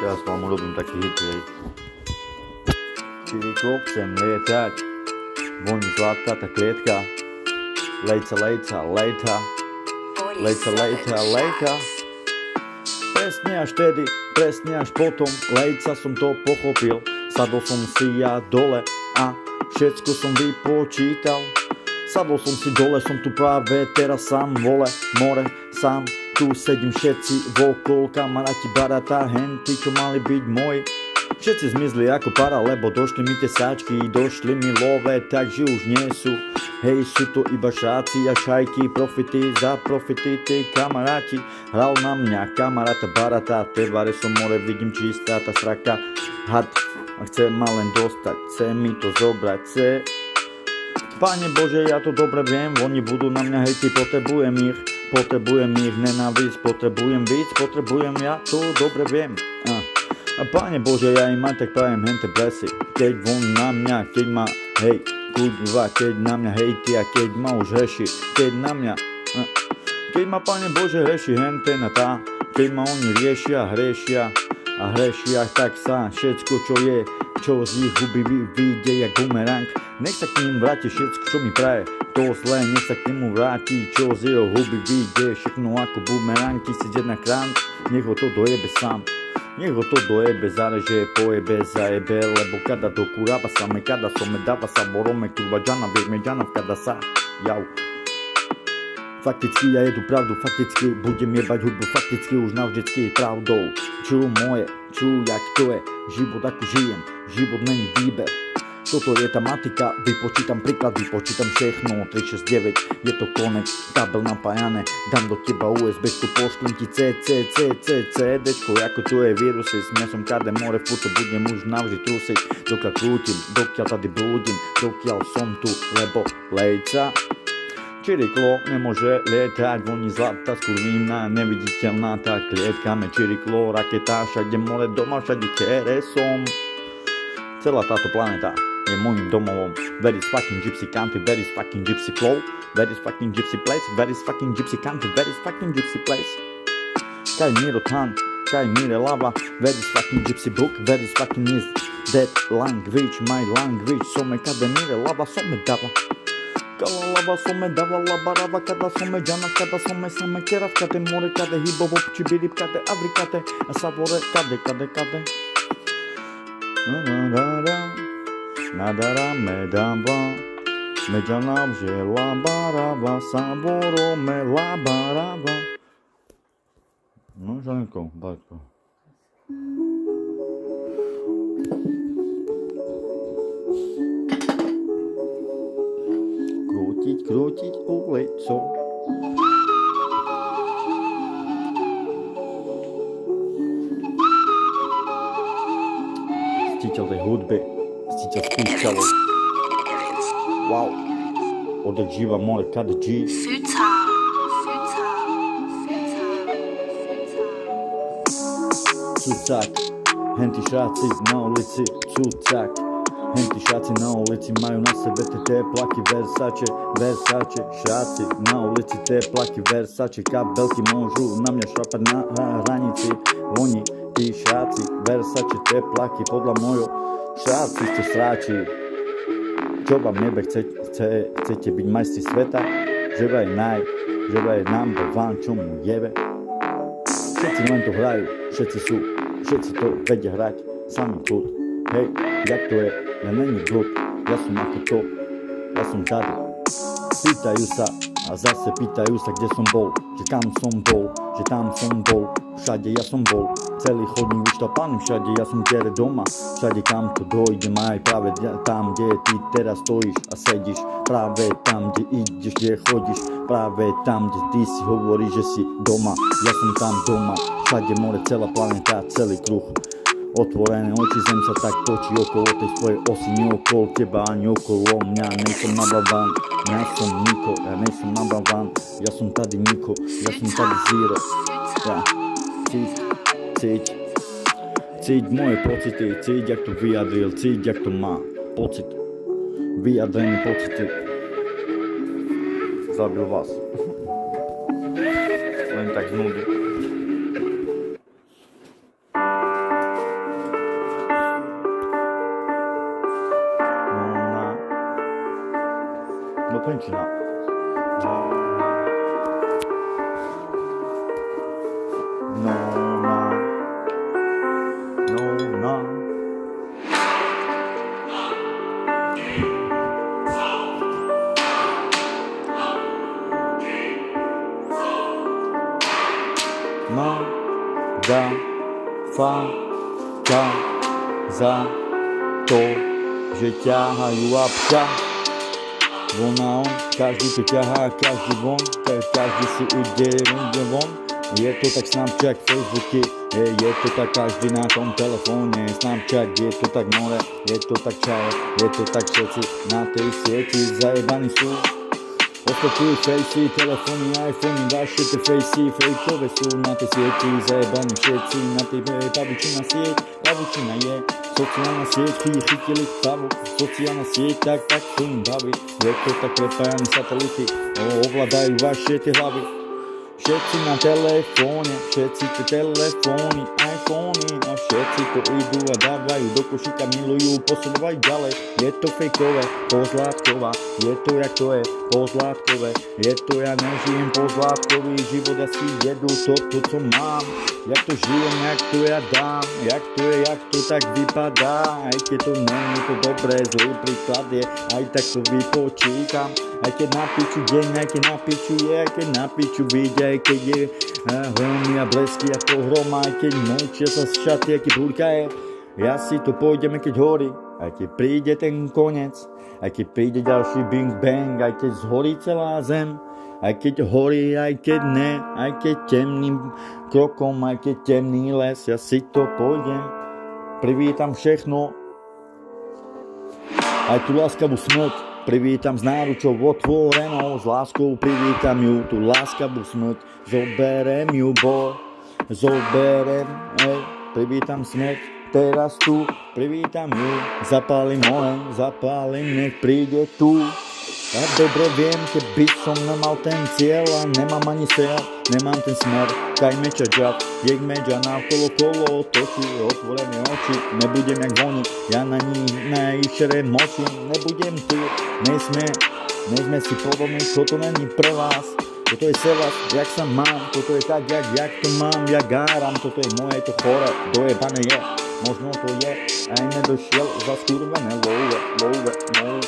Teraz vám urobím taký hit, hej. Čiriklo, chcem lietať, voní zlatá tá klietka. Lejca, lejca, lejta, lejca, lejta, lejta. Presne až tedy, presne až potom, lejca som to pochopil. Sadol som si ja dole a všetko som vypočítal. Sadol som si dole, som tu práve teraz sám, vole, more, sám. Tu sedím všetci vokol, kamaráti, baratá, henty, čo mali byť moji. Všetci zmizli ako para, lebo došli mi tie sáčky, došli mi love, takže už nie sú. Hej, sú to iba šáci a šajky, profity za profity, tí kamaráti. Hral na mňa kamaráta, baratá, tevare som more, vidím čistá tá sraka. Had, a chce ma len dostať, chce mi to zobrať, chce. Pane Bože, ja to dobre viem, oni budú na mňa hejty, potrebujem ich nenávisť, potrebujem víc, potrebujem, ja to dobre viem. A Pane Bože, ja im aj tak prajem hente blesy, keď von na mňa, keď ma, hej, kurva, keď na mňa hejty a keď ma už hreši, keď na mňa, keď ma Pane Bože hreši hente na tá, keď ma oni riešia, hrešia a hrešia, tak sa všetko čo je, čo z ich huby vyjde jak bumerang. Nech sa k ním vráti všetko, čo mi praje, to zlé, nech sa k nemu vráti, čo z jeho huby vyjde, všechno ako bumerang, 1001 krát, nech ho to dojebe sám. Nech ho to dojebe, zareže, pojebe, zajebe, lebo kada to kurava same, kada some dáva sa borome, kurva džana, vieme džana, kada sa, jau. Fakticky ja jedu pravdu, fakticky budem jebať hudbu, fakticky už navždycky pravdou. Čujú moje, čujú jak to je, život ako žijem, život není výber. Toto je tá matika, vypočítam príklad, vypočítam všechno, 369, je to konec, kabel napájané, dám do teba USB, tu pošlím ti CDčko, ako tu je vírusy, s mesom kade more, furt to budem už navždy trusiť, dokiaľ krútim, dokiaľ tady blúdim, dokiaľ som tu, lebo lejca. Čiriklo nemôže lietať, voní zlatá skurvína, neviditeľná tá klietka, me čiriklo, raketa, všade more, doma, všade kere som. Celá táto planeta je môjim domovom. Where is fucking gypsy country, where is fucking gypsy flow, where is fucking gypsy place, where is fucking gypsy country, where is fucking gypsy place. Kaj miro tan, kaj mire lava, where is fucking gypsy book, where is fucking is that language, my language, some kade mire lava, some dava. Kala lava, some dava, laba rava, kada some džana, kada some same kerav, kade more, kade hibovo, pči birib, kade avrikate, a savore, kade. Nadara medava, medžana vže labarava, savoro me labarava. No, Žalenko, bajko. Krútiť ulicu. Cítil tej hudby, cítil spíšťalo. Wow, odek živa more, kade G. Cucák, henty šáci na ulici, cucák. Henty šáci na ulici majú na sebe tie teplaky Versace, šáci na ulici teplaky Versace, kabelky môžu na mňa šlapať na hranici, oni, tí šáci, Versace teplaky, podľa mojo, šáci ste sráči. Čo vám nebe chcete byť majstri sveta, že vraj number one, čo mu jebe. Všetci len to hrajú, všetci to vedia hrať, sami kľud, hej, jak to je. Ja není blb, ja som ako to, ja som tady. Pýtajú sa a zase pýtajú sa, kde som bol, že kam som bol, že tam som bol, všade ja som bol, celý chodník vyštapaný, všade ja som kere doma, všade kam to dojdem aj práve tam, kde ty teraz stojíš a sedíš, práve tam, kde ideš, kde chodíš, práve tam, kde ty si hovoríš, že si doma, ja som tam doma, všade more, celá planeta, celý kruh. Otvorené oči, zem sa tak točí okolo tej svojej osy, nie okolo teba ani okolo mňa, nejsom nabavan, ja som Niko, ja nejsom nabavan, ja som tady Niko, ja som tady Zero, ja, cíť moje pocity, cíť jak to vyjadril, cíť jak to má, pocit, vyjadrený pocity, zabil vás, len tak z nudy. končina. Fáka za to, že ťahajú apka. Ona on, každý to ťahá, každý von, každý si ide von. Je to tak Snapchat, Facebooky, je to tak každý na tom telefóne. Snapchat, je to tak more, je to tak čaje, je to tak všetci na tej sieti zajebaní sú. Ostepujú fejsy, telefóny, iPhony, vaše tie fejsy, fejkové sú na tej sieti, zajebaní všetci na tej pavučina sieť, pavučina je sociálna sieť, chytili pavu, sociálna sieť, tak to im baví, je to tak prepájane satelity, ovládajú vaše tie hlavy. Všetci na telefóne, všetci tie telefóny, iPhony a všetci to idú a dávajú do košíka, milujú, posúvajú ďalej. Je to fejkové, pozlátková, je to jak to je, pozlátkové, je to ja nežijem pozlátkový život, ja si jedu to, co mám. Jak to žijem, jak to ja dám, jak to je, jak to tak vypadá. Aj keď to není to dobré, zlý príklad je, aj tak to vypočítam. Aj keď na piču deň, aj keď na piču je, aj keď na piču vidia, aj keď je hromy a blesky a pohroma, aj keď močia sa z šaty, aj keď búrka je. Ja si to pôjdeme, keď horí, aj keď príde ten konec, aj keď príde ďalší bing bang, aj keď zhorí celá zem, aj keď horí, aj keď ne, aj keď temným krokom, aj keď temný les, ja si to pôjdem, privítam všechno, aj tú láskavú smrť. Privítam s náručou otvorenou, s láskou privítam ju, tú láskavú smrť. Zoberem ju, zoberem, privítam smrť, teraz tu, privítam ju. Zapálim oheň, nech príde tu. Ja dobre viem, keby som nemal ten cieľ a nemám ani cieľ, nemám ten smer. Kaj meča džab, jak meča naokolo kolo točí, otvorené oči, nebudem jak voni, ja na nich nejšere moči, nebudem tu, nejsme si podobní, toto není pre vás, toto je sevas, jak sa mám, toto je tak, jak to mám, jak gáram, toto je moje, to chore, dojebané je, možno to je, aj nedošiel za skurvené love.